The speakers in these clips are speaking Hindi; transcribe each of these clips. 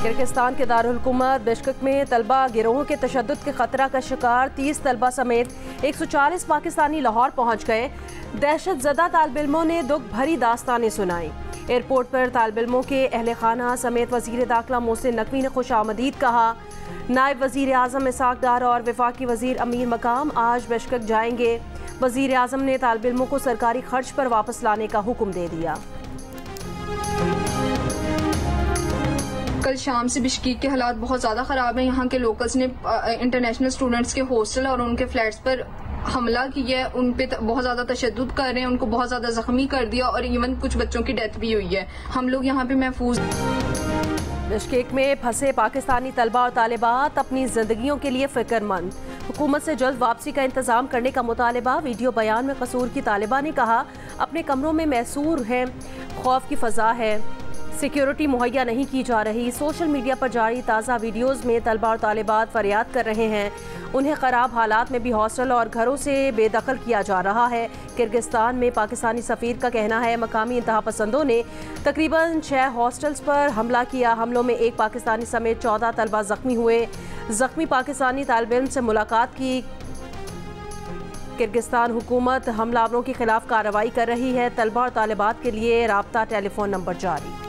किर्गिस्तान के दारुल हुकूमत बिश्केक में तलबा गिरोह के तशद्दुद के खतरा का शिकार 30 तलबा समेत 140 पाकिस्तानी लाहौर पहुंच गए। दहशत ज़दा तालिब-इल्मों ने दुख भरी दास्तानें सुनाई। एयरपोर्ट पर तालिब-इल्मों के अहले खाना समेत वज़ीर दाखिला मोहसिन नकवी ने खुशामदीद कहा। नायब वज़ीर आज़म इसाक डार और वफाकी वज़ीर अमीर मकाम आज बिश्केक जाएंगे। वज़ीर आज़म ने तालिब-इल्मों को सरकारी खर्च पर वापस लाने का हुक्म दे दिया। कल शाम से बिश्केक के हालात बहुत ज़्यादा ख़राब हैं। यहाँ के लोकल्स ने इंटरनेशनल स्टूडेंट्स के हॉस्टल और उनके फ्लैट्स पर हमला किया है, उन पे बहुत ज़्यादा तशद्दुद कर रहे हैं, उनको बहुत ज़्यादा ज़ख्मी कर दिया और इवन कुछ बच्चों की डेथ भी हुई है। हम लोग यहाँ पे महफूज। बिश्केक में फंसे पाकिस्तानी तलबा और तालिबात अपनी जिंदगियों के लिए फिक्रमंद। हुकूमत से जल्द वापसी का इंतजाम करने का मुतालबा। वीडियो बयान में कसूर की तालिबा ने कहा, अपने कमरों में मैसूर हैं, खौफ की फ़ज़ा है, सिक्योरिटी मुहैया नहीं की जा रही। सोशल मीडिया पर जारी ताज़ा वीडियोज़ में तलबा और तालिबात फरियाद कर रहे हैं, उन्हें ख़राब हालात में भी हॉस्टल और घरों से बेदखल किया जा रहा है। किर्गिस्तान में पाकिस्तानी सफ़ीर का कहना है, मकामी इंतहा पसंदों ने तकरीबन 6 हॉस्टल्स पर हमला किया। हमलों में एक पाकिस्तानी समेत 14 तलबा ज़ख्मी हुए। ज़ख्मी पाकिस्तानी तालिब-इल्म से मुलाकात की। किर्गिस्तान हुकूमत हमलावरों के खिलाफ कार्रवाई कर रही है। तलबा और तालिबात के लिए राब्ता टेलीफोन नंबर जारी।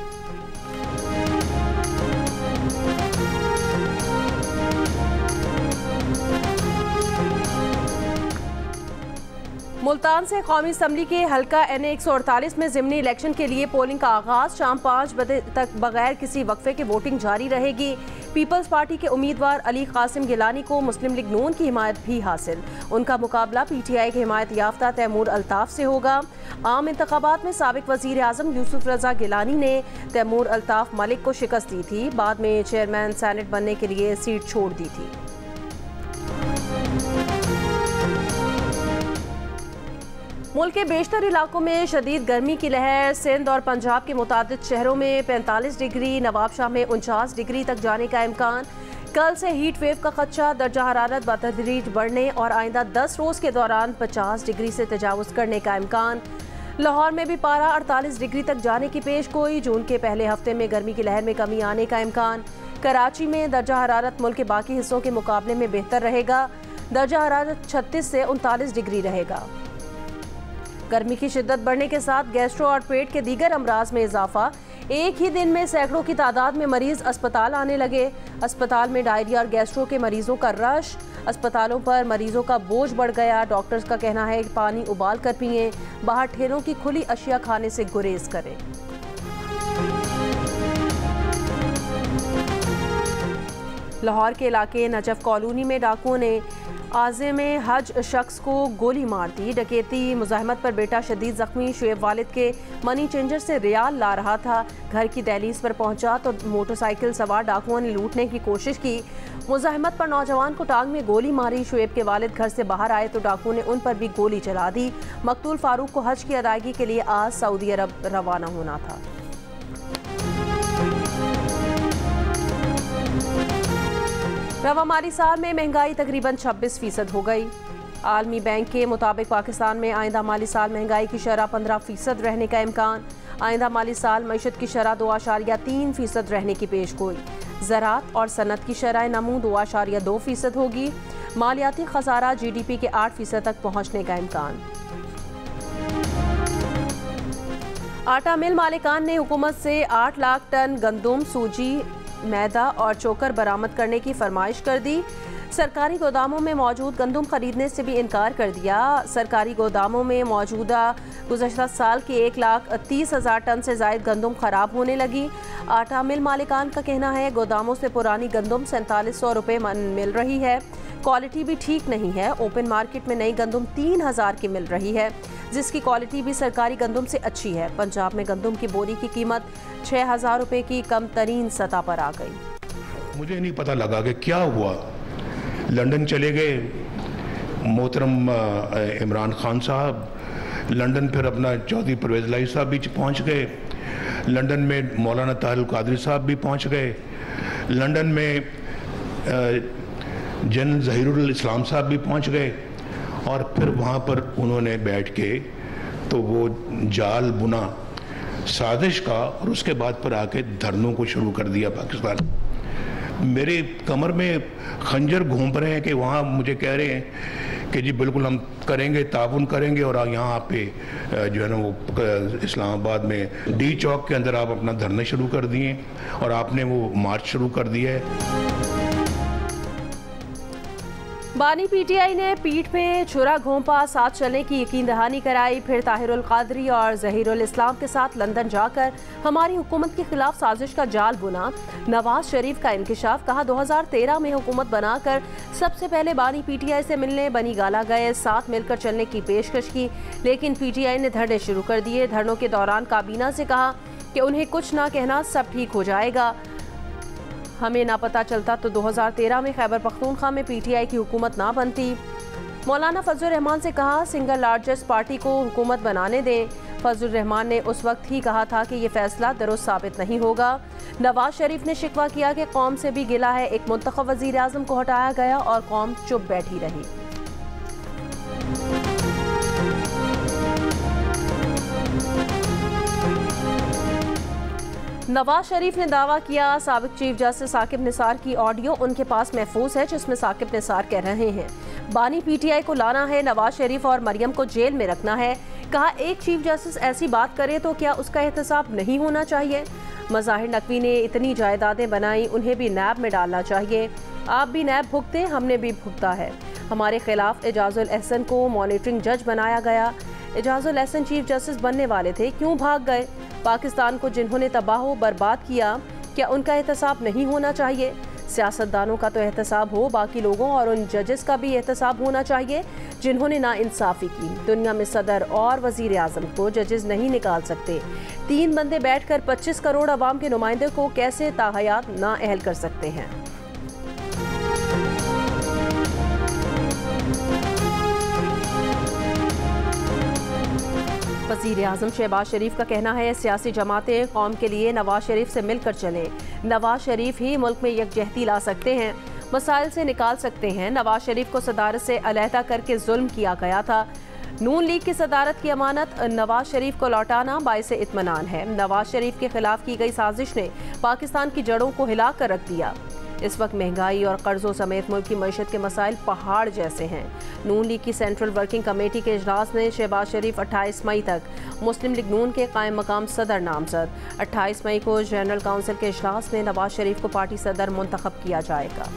मुल्तान से कौमी असम्बली के हल्का NA 148 में ज़िमनी इलेक्शन के लिए पोलिंग का आगाज़। शाम 5 बजे तक बगैर किसी वक्फे के वोटिंग जारी रहेगी। पीपल्स पार्टी के उम्मीदवार अली कासिम गिलानी को मुस्लिम लीग नून की हिमायत भी हासिल। उनका मुकाबला PTI के हिमायत याफ्ता तैमूर अल्ताफ़ से होगा। आम इंतखाबात में साबिक वज़ीर आज़म यूसुफ रज़ा गिलानी ने तैमूर अल्ताफ़ मलिक को शिकस्त दी थी। बाद में चेयरमैन सेनेट बनने के लिए सीट छोड़ दी थी। मुल्क के बेशतर इलाकों में शदीद गर्मी की लहर। सिंध और पंजाब के मुतादिद शहरों में 45 डिग्री, नवाबशाह में 49 डिग्री तक जाने का इम्कान। कल से हीट वेव का खदशा। दर्जा हरारत बतदरीज बढ़ने और आइंदा 10 रोज़ के दौरान 50 डिग्री से तजावुज़ करने का इम्कान। लाहौर में भी पारा 48 डिग्री तक जाने की पेशगोई। जून के पहले हफ्ते में गर्मी की लहर में कमी आने का इम्कान। कराची में दर्जा हरारत मुल्क के बाकी हिस्सों के मुकाबले में बेहतर रहेगा। दर्जा हरारत 36 से 39 डिग्री रहेगा। गर्मी की शिद्दत बढ़ने के साथ गैस्ट्रो और पेट के दीगर अमराज में इजाफा। एक ही दिन में सैकड़ों की तादाद में मरीज अस्पताल आने लगे। अस्पताल में डायरिया और गैस्ट्रो के मरीजों का रश। अस्पतालों पर मरीजों का बोझ बढ़ गया। डॉक्टर्स का कहना है कि पानी उबाल कर पिएं, बाहर ठेलों की खुली अशिया खाने से गुरेज करें। लाहौर के इलाके नजफ कॉलोनी में डाकुओं ने आज़िम हज शख्स को गोली मार दी। डकैती मुज़ाहमत पर बेटा शदीद ज़ख्मी। शुएब वालिद के मनी चेंजर से रियाल ला रहा था। घर की दहलीज पर पहुंचा तो मोटरसाइकिल सवार डाकुओं ने लूटने की कोशिश की। मुज़ाहमत पर नौजवान को टांग में गोली मारी। शुएब के वालिद घर से बाहर आए तो डाकुओं ने उन पर भी गोली चला दी। मकतूल फारूक को हज की अदायगी के लिए आज सऊदी अरब रवाना होना था। रवा माली साल में महंगाई तकरीबन 26% हो गई। आलमी बैंक के मुताबिक पाकिस्तान में आइंदा माली साल महंगाई की शरह 15% रहने का इम्कान। आइंदा माली साल मईशत की शरह 2.3% रहने की पेशगोई। ज़राअत और सनत की शरह नमू 2.2% होगी। मालियाती खसारा GDP के 8% तक पहुँचने का इम्कान। आटा मिल मालिकान ने हुकूमत से 8 लाख टन गंदम, सूजी, मैदा और चोकर बरामद करने की फरमाइश कर दी। सरकारी गोदामों में मौजूद गंदम खरीदने से भी इनकार कर दिया। सरकारी गोदामों में मौजूदा गुज़श्ता साल की 1,30,000 टन से ज़ायद गंदम ख़राब होने लगी। आटा मिल मालिकान का कहना है, गोदामों से पुरानी गंदम 4700 रुपये मन मिल रही है। क्वालिटी भी ठीक नहीं है। ओपन मार्केट में नई गंदम 3000 की मिल रही है, जिसकी क्वालिटी भी सरकारी गंदम से अच्छी है। पंजाब में गंदम की बोरी की कीमत 6000 रुपये की कम तरीन सतह पर आ गई। मुझे नहीं पता लगा कि क्या हुआ। लंदन चले गए मोहतरम इमरान खान साहब, लंदन फिर अपना चौधरी परवेज़ इलाही साहब भी पहुंच गए। लंदन में मौलाना ताहिर कादरी साहब भी पहुंच गए। लंदन में जनरल ज़हीरुल इस्लाम साहब भी पहुंच गए। और फिर वहाँ पर उन्होंने बैठ के तो वो जाल बुना साजिश का और उसके बाद पर आके धरनों को शुरू कर दिया पाकिस्तान। मेरे कमर में खंजर घूम रहे हैं कि वहाँ मुझे कह रहे हैं कि जी बिल्कुल हम करेंगे, ताउन करेंगे और यहाँ पे जो है ना वो इस्लामाबाद में डी चौक के अंदर आप अपना धरने शुरू कर दिए और आपने वो मार्च शुरू कर दिया है। बानी पीटीआई ने पीठ में छुरा घोंपा, साथ चलने की यकीन दहानी कराई, फिर ताहिरुल कादरी और जहीरुल इस्लाम के साथ लंदन जाकर हमारी हुकूमत के खिलाफ साजिश का जाल बुना। नवाज शरीफ का इंकिशाफ, कहा 2013 में हुकूमत बनाकर सबसे पहले बानी पीटीआई से मिलने बनी गाला गए, साथ मिलकर चलने की पेशकश की, लेकिन पीटीआई ने धरने शुरू कर दिए। धरनों के दौरान काबीना से कहा कि उन्हें कुछ ना कहना, सब ठीक हो जाएगा। हमें ना पता चलता तो 2013 में खैबर पख्तूनख्वा में पीटीआई की हुकूमत ना बनती। मौलाना फजल रहमान से कहा सिंगल लार्जेस्ट पार्टी को हुकूमत बनाने दें। फजल रहमान ने उस वक्त ही कहा था कि ये फैसला दुरुस्त साबित नहीं होगा। नवाज शरीफ ने शिकवा किया कि कौम से भी गिला है, एक मुंतखब वजीर आज़म को हटाया गया और कौम चुप बैठी रही। नवाज शरीफ ने दावा किया साबिक चीफ जस्टिस साकिब निसार की ऑडियो उनके पास महफूज है, जिसमें साकिब निसार कह रहे हैं बानी पीटीआई को लाना है, नवाज शरीफ और मरियम को जेल में रखना है। कहा एक चीफ जस्टिस ऐसी बात करे तो क्या उसका एहतसाब नहीं होना चाहिए? मज़ाहिर नकवी ने इतनी जायदादें बनाई, उन्हें भी नैब में डालना चाहिए। आप भी नैब भुगते, हमने भी भुगता है। हमारे खिलाफ एजाजुल एहसन को मॉनिटरिंग जज बनाया गया। एजाजुल एहसन चीफ जस्टिस बनने वाले थे, क्यों भाग गए? पाकिस्तान को जिन्होंने तबाह बर्बाद किया, क्या उनका एहतसाब नहीं होना चाहिए? सियासतदानों का तो एहतसाब हो, बाकी लोगों और उन जजेस का भी एहतसाब होना चाहिए जिन्होंने नाइंसाफ़ी की। दुनिया में सदर और वजीर आज़म को जजेस नहीं निकाल सकते। 3 बंदे बैठकर 25 करोड़ अवाम के नुमाइंदे को कैसे ताहयात नाअहल कर सकते हैं? वज़ीर आज़म शहबाज शरीफ का कहना है सियासी जमातें कौम के लिए नवाज शरीफ से मिलकर चलें। नवाज शरीफ ही मुल्क में यकजहती ला सकते हैं, मसाइल से निकाल सकते हैं। नवाज शरीफ को सदारत से अलहदा करके जुल्म किया गया था। नून लीग की सदारत की अमानत नवाज शरीफ को लौटाना बाइसे इत्मीनान है। नवाज शरीफ के खिलाफ की गई साजिश ने पाकिस्तान की जड़ों को हिला कर रख दिया। इस वक्त महंगाई और कर्जों समेत मुल्क की मईशत के मसाइल पहाड़ जैसे हैं। नून लीग की सेंट्रल वर्किंग कमेटी के इजलास में शहबाज शरीफ 28 मई तक मुस्लिम लीग नून के कायम मकाम सदर नामजद। 28 मई को जनरल काउंसिल के इजलास में नवाज शरीफ को पार्टी सदर मुंतखब किया जाएगा।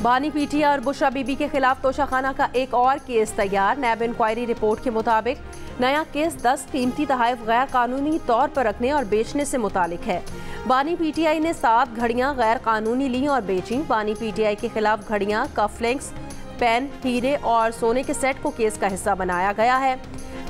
बानी पीटीआई और बुशरा बीबी के खिलाफ तोशाखाना का एक और केस तैयार। नैब इंक्वायरी रिपोर्ट के मुताबिक नया केस 10 कीमती तोहफे गैर कानूनी तौर पर रखने और बेचने से मुतालिक है। बानी पीटीआई ने 7 घड़ियां गैर कानूनी ली और बेची। बानी पीटीआई के खिलाफ घड़ियां, कफलिंग्स, पेन, हीरे और सोने के सेट को केस का हिस्सा बनाया गया है।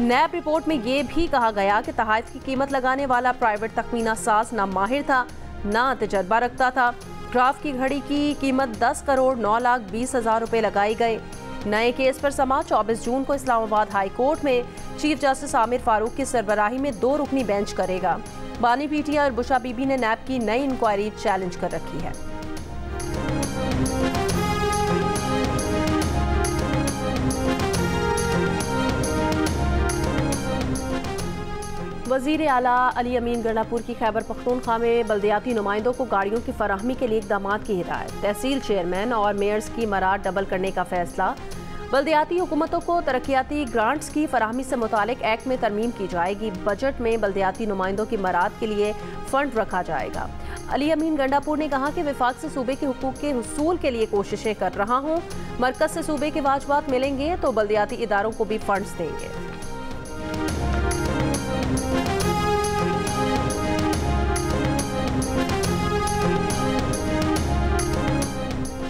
नैब रिपोर्ट में ये भी कहा गया कि तोहफे की कीमत लगाने वाला प्राइवेट तखमीना साज ना माहिर था, ना तजर्बा रखता था। ड्राफ्ट की घड़ी की कीमत 10 करोड़ 9,20,000 रुपए लगाई गए। नए केस पर समाअत 24 जून को इस्लामाबाद हाई कोर्ट में चीफ जस्टिस आमिर फारूक की सरबराही में 2 रुकनी बेंच करेगा। बानी पीटीआई और बुशरा बीबी ने नैब की नई इंक्वायरी चैलेंज कर रखी है। वज़ीर आला अली अमीन गंडापुर की खैबर पख्तूनख्वा में बल्दियाती नुमाइंदों को गाड़ियों की फराहमी के लिए इक़दामात की हिदायत। तहसील चेयरमैन और मेयर्स की मराद डबल करने का फैसला। बल्दियाती हुकूमतों को तरक्याती ग्रांट्स की फराहमी से मुतालिक एक्ट में तरमीम की जाएगी। बजट में बल्दियाती नुमाइंदों की मराद के लिए फंड रखा जाएगा। अली अमीन गंडापुर ने कहा कि विफाक से सूबे के हुकूक के हुसूल के लिए कोशिशें कर रहा हूँ। मरकज से सूबे के वाजबात मिलेंगे तो बल्दियाती इदारों को भी फंड्स देंगे।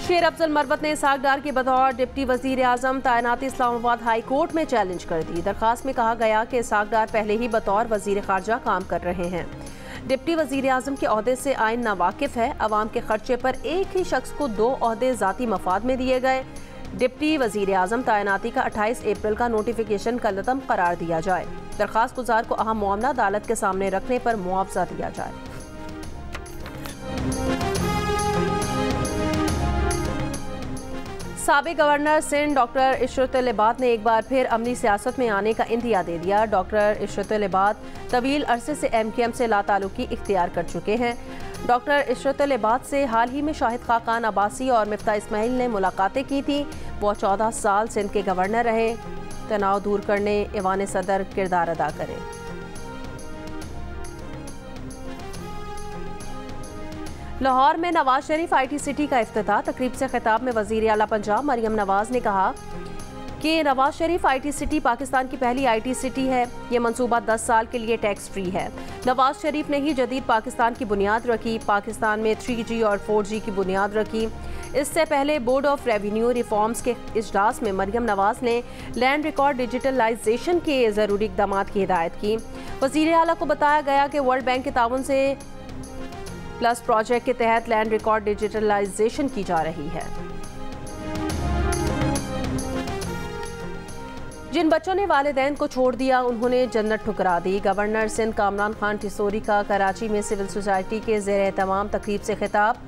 शेर अफजल मरवत ने इसहाक डार की बतौर डिप्टी वजीर आजम तैनाती इस्लामाबाद हाई कोर्ट में चैलेंज कर दी। दरखास्त में कहा गया कि इसहाक डार पहले ही बतौर वजीर खारजा काम कर रहे हैं। डिप्टी वजीर आजम के ओहदे से आइन नावाकिफ है। अवाम के खर्चे पर एक ही शख्स को 2 ओहदे जाती मफाद में दिए गए। डिप्टी वजीर आजम तैनाती का 28 अप्रैल का नोटिफिकेशन कलअदम करार दिया जाए। दरखास्त गुजार को अहम मामला अदालत के सामने रखने पर मुआवजा दिया जाए। साबिक गवर्नर सिंध डॉक्टर इशरतुल इबाद ने एक बार फिर अमली सियासत में आने का इंदिया दे दिया। डॉक्टर इशरतुल इबाद तवील अरसे से MKM से लाताल्लुकी इख्तियार कर चुके हैं। डॉक्टर इशरतुल इबाद से हाल ही में शाहिद खाकान अब्बासी और मिफ्ता इस्माइल ने मुलाकातें की थी। वो 14 साल सिंध के गवर्नर रहे। तनाव दूर करने ईवान सदर किरदार अदा करें। लाहौर में नवाज शरीफ IT सिटी का इफ्तिताह। तकरीब से खिताब में वज़ीर आला पंजाब मरियम नवाज ने कहा कि नवाज शरीफ IT सिटी पाकिस्तान की पहली IT सिटी है। ये मंसूबा 10 साल के लिए टैक्स फ्री है। नवाज शरीफ ने ही जदीद पाकिस्तान की बुनियाद रखी। पाकिस्तान में 3G और 4G की बुनियाद रखी। इससे पहले बोर्ड ऑफ रेवेन्यू रिफॉर्म्स के इजलास में मरियम नवाज ने लैंड रिकॉर्ड डिजिटलाइजेशन के ज़रूरी इक़दाम की हिदायत की। वज़ीर आला को बताया गया कि वर्ल्ड बैंक के ताउन से प्लस प्रोजेक्ट के तहत लैंड रिकॉर्ड डिजिटलाइजेशन की जा रही है। जिन बच्चों ने वालिदैन को छोड़ दिया उन्होंने जन्नत ठुकरा दी। गवर्नर सिंध कामरान खान टिसोरी का कराची में सिविल सोसाइटी के ज़ेर एहतमाम तकरीब से खिताब।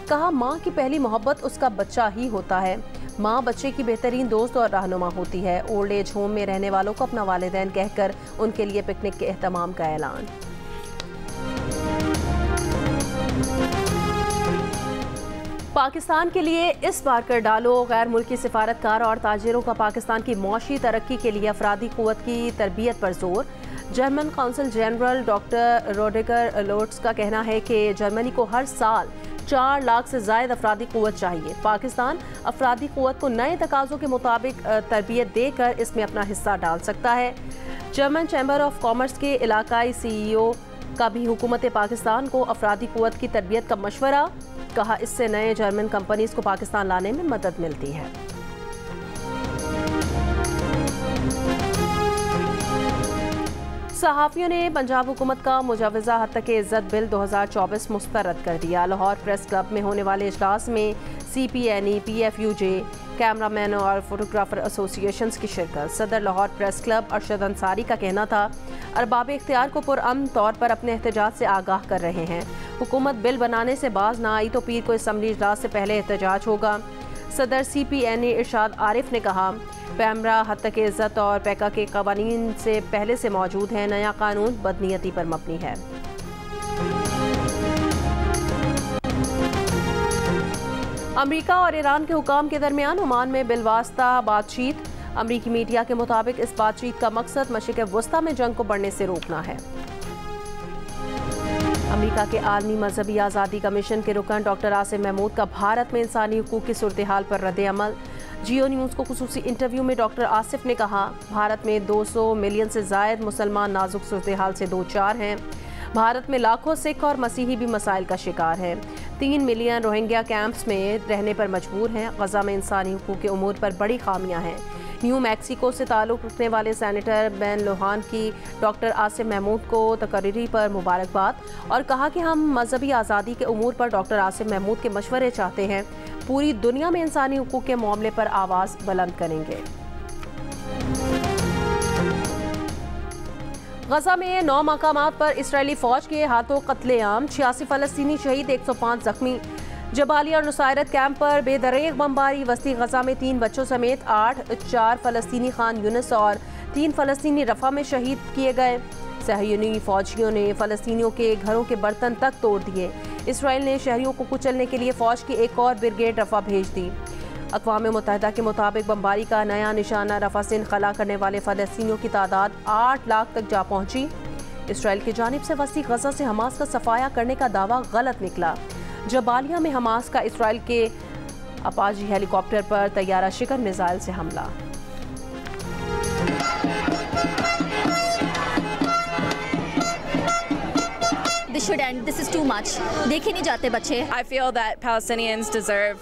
कहा, माँ की पहली मोहब्बत उसका बच्चा ही होता है। माँ बच्चे की बेहतरीन दोस्त और रहनुमा होती है। ओल्ड एज होम में रहने वालों को अपना वालिदैन कहकर उनके लिए पिकनिक के एहतमाम का ऐलान। पाकिस्तान के लिए इस बार कर डालो। गैर मुल्की सिफारतकार और ताजिरों का पाकिस्तान की मौशी तरक्की के लिए अफरादी क़ुव्वत की तरबियत पर जोर। German council general doctor Rudiger Lotz का कहना है कि जर्मनी को हर साल 4 लाख से ज़ायद अफरादी क़ुव्वत चाहिए। पाकिस्तान अफरादी क़ुव्वत को नए तकाज़ों के मुताबिक तरबियत देकर इसमें अपना हिस्सा डाल सकता है। जर्मन चैम्बर ऑफ कॉमर्स के इलाकाई CEO का भी हुकूमत पाकिस्तान को अफरादी क़ुव्वत की तरबियत का मशवरा। कहा, इससे नए जर्मन कंपनीज को पाकिस्तान लाने में मदद मिलती है। सहाफ़ियों ने पंजाब हुकूमत का मुजावजा हद तक इज़्ज़त बिल 2024 मुस्तरद कर दिया। लाहौर प्रेस क्लब में होने वाले इजलास में CPNE, PFUJ, कैमरामैन और फोटोग्राफर एसोसिएशंस की शिरकत। सदर लाहौर प्रेस क्लब अरशद अंसारी का कहना था, अरबाब इख्तियार को पुरअमन तौर पर अपने एहतजाज से आगाह कर रहे हैं। हुकूमत बिल बनाने से बाज ना आई तो पीर को असम्बली इजलास से पहले एहतजाज होगा। सदर CPNE इरशाद आरिफ ने कहा, पैमरा हद तक इज़्ज़त और पैका के कवानीन से पहले से मौजूद है। नया कानून बदनीयती पर मबनी है। अमेरिका और ईरान के हुकाम के दरमियान ओमान में बिलवास्ता बातचीत। अमरीकी मीडिया के मुताबिक इस बातचीत का मकसद मशरिक़ वस्ता में जंग को बढ़ने से रोकना है। अमेरिका के आलमी मजहबी आज़ादी कमीशन के रुकन डॉक्टर आसिम महमूद का भारत में इंसानी हुकूक की सूरत हाल पर रद्द अमल। जियो न्यूज़ को खुसूसी इंटरव्यू में डॉक्टर आसिफ ने कहा, भारत में 200 मिलियन से ज़ायद मुसलमान नाजुक सूरत हाल से दो चार हैं। भारत में लाखों सिख और मसीही भी मसाइल का शिकार हैं। 3 मिलियन रोहिंग्या कैंप्स में रहने पर मजबूर हैं। गजा में इंसानी हुकूक के उमूर पर बड़ी खामियां हैं। न्यू मैक्सिको से ताल्लुक़ रखने वाले सेनेटर बेन लोहान की डॉक्टर आसिम महमूद को तकरीरी पर मुबारकबाद और कहा कि हम मजहबी आज़ादी के उमूर पर डॉक्टर आसिम महमूद के मशवरे चाहते हैं। पूरी दुनिया में इंसानी हुकूक के मामले पर आवाज़ बुलंद करेंगे। गजा में 9 मकामात पर इसराइली फ़ौज के हाथों कत्लेआम। 86 फ़लस्तीनी शहीद, 105 जख्मी। जबालिया और नुसायरत कैंप पर बेदरेग बमबारी। वस्ती गजा में 3 बच्चों समेत 8, 4 फ़लस्तीनी खान यूनिस और 3 फ़लस्तीनी रफ़ा में शहीद किए गए। सहयूनी फ़ौजियों ने फ़लस्तीनियों के घरों के बर्तन तक तोड़ दिए। इसराइल ने शहरियों को कुचलने के लिए फ़ौज की एक और ब्रिगेड रफ़ा भेज दी। अक़वाम मुत्तहिदा के मुताबिक बमबारी का नया निशाना रफ़ा से इनखला करने वाले फ़लस्तीनियों की तादाद 8 लाख तक जा पहुँची। इसराइल की जानिब से वस्ती गजा से हमास का सफाया करने का दावा गलत निकला। जबालिया में हमास का इसराइल के अपाची हेलीकॉप्टर पर तैयारा शिकन मिसाइल से हमला। This should end. This is too much. देखे नहीं जाते बच्चे। I feel that Palestinians deserve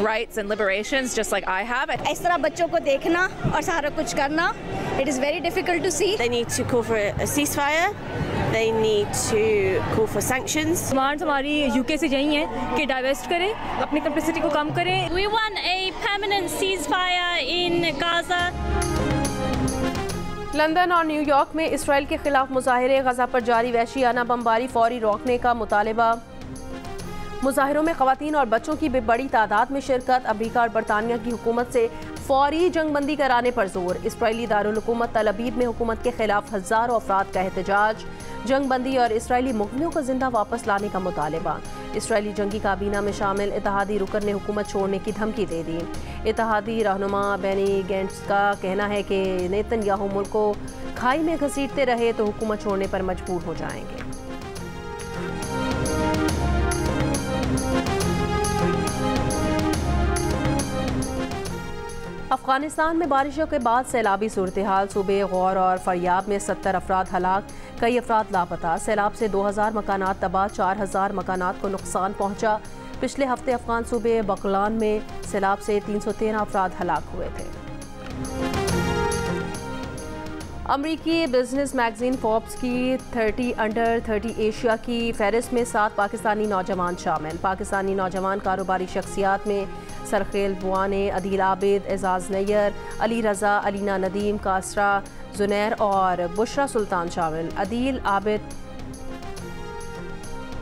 rights and liberations just like I have. इस तरह बच्चों को देखना और सारा कुछ करना, it is very difficult to see. They need to call for a ceasefire. They need to call for sanctions. Demands हमारी UK से यही हैं कि डाइवर्स्ट करें, अपनी कंप्लेक्सिटी को कम करें. We want a permanent ceasefire in Gaza. London और न्यूयॉर्क में इसराइल के खिलाफ मुजाहिरे। गजा पर जारी वहशियाना बमबारी फौरी रोकने का मुतालबा। मुजाहिरों में ख़वातीन और बच्चों की बड़ी तादाद में शिरकत। अमरीका और बरतानिया की हुकूमत से फौरी जंगबंदी कराने पर जोर। इसराइली दारुल हुकूमत तल अबीब में हुकूमत के खिलाफ हज़ारों अफराद का एहतजाज। जंगबंदी और इसराइली मुग़नियों को जिंदा वापस लाने का मुतालबा। इसराइली जंगी काबीना में शामिल इत्तेहादी रुकन ने हुकूमत छोड़ने की धमकी दे दी। इत्तेहादी रहनुमा बेनी गैंट्स का कहना है कि नेतन्याहू मुल्क को खाई में घसीटते रहे तो हुकूमत छोड़ने पर मजबूर हो जाएंगे। अफगानिस्तान में बारिशों के बाद सैलाबी सूरत हाल। सूबे गौर और फरियाब में 70 अफराद हलाक, कई अफराद लापता। सैलाब से 2000 मकानात तबाह, 4000 मकानात को नुकसान पहुंचा। पिछले हफ्ते अफगान सूबे बगलान में सैलाब से 313 अफराद हलाक हुए थे। अमरीकी बिजनेस मैगजीन फोर्ब्स की 30 अंडर 30 एशिया की फहरिस्त में 7 पाकिस्तानी नौजवान शामिल। पाकिस्तानी नौजवान कारोबारी शख्सियात में सरखेल बुआने, अदील आबिद, एजाज नैयर, अली रज़ा, अलीना नदीम, कासरा जुनैर और बुशरा सुल्तान शामिल। अदील आबिद,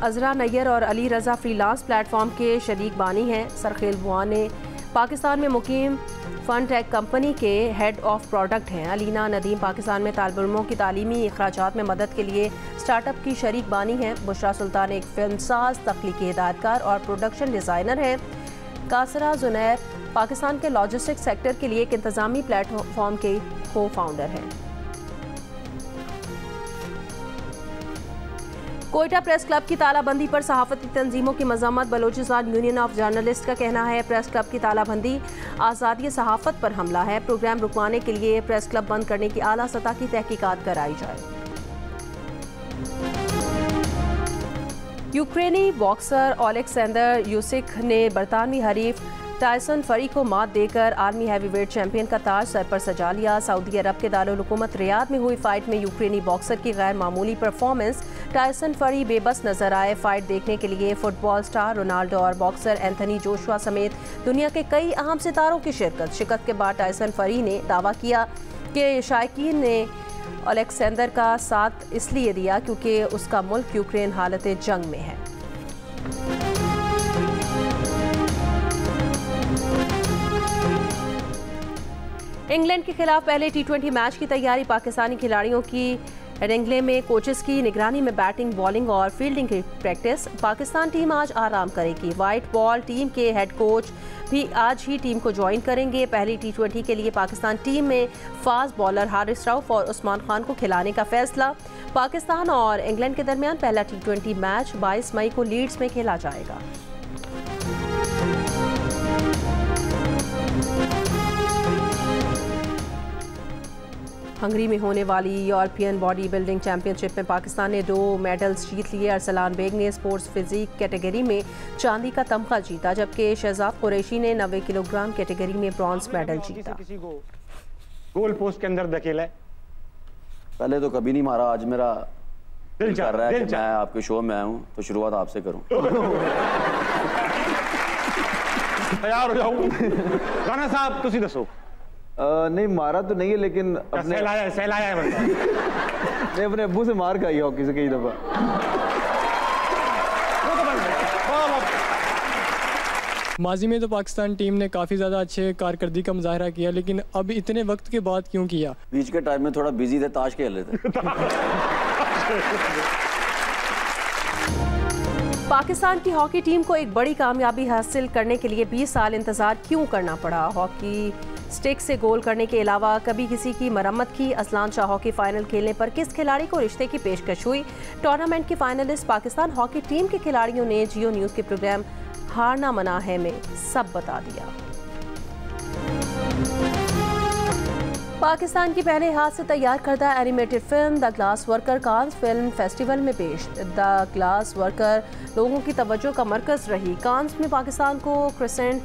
अजरा नैयर और अली रज़ा फ्रीलांस प्लेटफॉर्म के शरीक बानी हैं। सरखेल बुआने पाकिस्तान में मुकीम फन टेक कंपनी के हेड ऑफ प्रोडक्ट हैं। अलीना नदीम पाकिस्तान में तालिब इल्मों की तालीमी अखराजात में मदद के लिए स्टार्टअप की शरीक बानी हैं। बुशरा सुल्तान एक फिल्मसाज, तख्लीकी हिदायतकार और प्रोडक्शन डिज़ाइनर हैं। कासरा जुनैर पाकिस्तान के लॉजिस्टिक्स सेक्टर के लिए एक इंतज़ामी प्लेटफॉर्म के को फाउंडर हैं। कोयटा प्रेस क्लब की तालाबंदी पर सहाफती तंजीमों की मज़म्मत। बलोचिस्तान यूनियन ऑफ जर्नलिस्ट का कहना है प्रेस क्लब की तालाबंदी आज़ादी सहाफ़त पर हमला है। प्रोग्राम रुकवाने के लिए प्रेस क्लब बंद करने की आला सतह की तहकीकात कराई जाए। यूक्रेनी बॉक्सर ओलेक्सेंडर यूसिक ने बरतानवी हरीफ टायसन फरी को मात देकर आर्मी हैवीवेट चैंपियन का ताज सर पर सजा लिया। सऊदी अरब के दारुल हुकूमत रियाद में हुई फाइट में यूक्रेनी बॉक्सर की गैर मामूली परफॉर्मेंस। टायसन फरी बेबस नजर आए। फाइट देखने के लिए फुटबॉल स्टार रोनाल्डो और बॉक्सर एंथनी जोशुआ समेत दुनिया के कई अहम सितारों की शिकस्त के बाद टायसन फरी ने दावा किया कि शायकीन ने ओलेक्सेंडर का साथ इसलिए दिया क्योंकि उसका मुल्क यूक्रेन हालत जंग में है। इंग्लैंड के खिलाफ पहले T20 मैच की तैयारी। पाकिस्तानी खिलाड़ियों की रेंगले में कोचेस की निगरानी में बैटिंग, बॉलिंग और फील्डिंग की प्रैक्टिस। पाकिस्तान टीम आज आराम करेगी। वाइट बॉल टीम के हेड कोच भी आज ही टीम को ज्वाइन करेंगे। पहली T20 के लिए पाकिस्तान टीम में फास्ट बॉलर हारिस रऊफ और उस्मान खान को खिलाने का फैसला। पाकिस्तान और इंग्लैंड के दरमियान पहला T20 मैच 22 मई को लीड्स में खेला जाएगा। हंगरी में होने वाली यूरोपियन बॉडी बिल्डिंग चैंपियनशिप में पाकिस्तान ने 2 मेडल्स जीत लिए। अरसलान बेग ने स्पोर्ट्स फिजिक कैटेगरी में चांदी का तमगा जीता, जबकि शहजाद कुरैशी ने 90 किलोग्राम कैटेगरी में ब्रॉन्ज मेडल जीता। किसी को गोल पोस्ट के अंदर धकेला है? पहले तो कभी नहीं मारा, आज मेरा दिल कर रहा है कि मैं आपके शो में आया हूँ तो शुरुआत आपसे करूँ। तैयार हो जाऊँ। राणा साहब तुसी दसो। नहीं मारा तो नहीं है, लेकिन सहलाया है मैं अपने अब्बू से मार खाई हॉकी से कई दफा। माजी में तो पाकिस्तान टीम ने काफ़ी ज़्यादा अच्छे कारकर्दगी का मुजाहरा किया, लेकिन अब इतने वक्त के बाद क्यों किया? बीच के टाइम में थोड़ा बिजी थे, ताश खेल रहे थे। पाकिस्तान की हॉकी टीम को एक बड़ी कामयाबी हासिल करने के लिए 20 साल इंतजार क्यों करना पड़ा? हॉकी स्टिक से गोल करने के अलावा कभी किसी की मरम्मत की? असलान शाह हॉकी फाइनल खेलने पर किस खिलाड़ी को रिश्ते की पेशकश हुई? टूर्नामेंट की फाइनलिस्ट पाकिस्तान हॉकी टीम के खिलाड़ियों ने जियो न्यूज़ के प्रोग्राम हारना मना है में सब बता दिया। पाकिस्तान की पहले हाथ से तैयार करदा animated film the glass worker Cannes film festival में पेश। द ग्लास वर्कर लोगों की तवज्जो का मरकज़ रही। कांस में पाकिस्तान को क्रिसेंट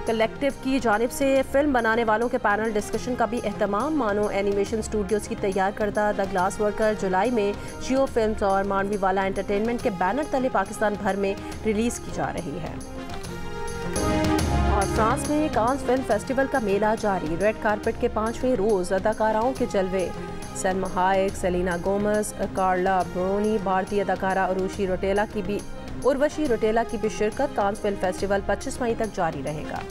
कलेक्टिव की जानिब से फिल्म बनाने वालों के पैनल डिस्कशन का भी एहतमाम। मानो एनिमेशन स्टूडियोज़ की तैयार करदा द ग्लास वर्कर जुलाई में जियो फिल्म्स और मानवी वाला एंटरटेनमेंट के बैनर तले पाकिस्तान भर में रिलीज़ की जा रही है। और फ्रांस में कांस फिल्म फेस्टिवल का मेला जारी। रेड कारपेट के 5वें रोज़ अदाकाराओं के जलवे। सलमा हायक, सेलिना गोमस, कार्ला ब्रोनी, भारतीय अदाकारा अरुषि रोटेला की भी उर्वशी रोटेला की भी शिरकत। कांस फिल्म फेस्टिवल 25 मई तक जारी रहेगा।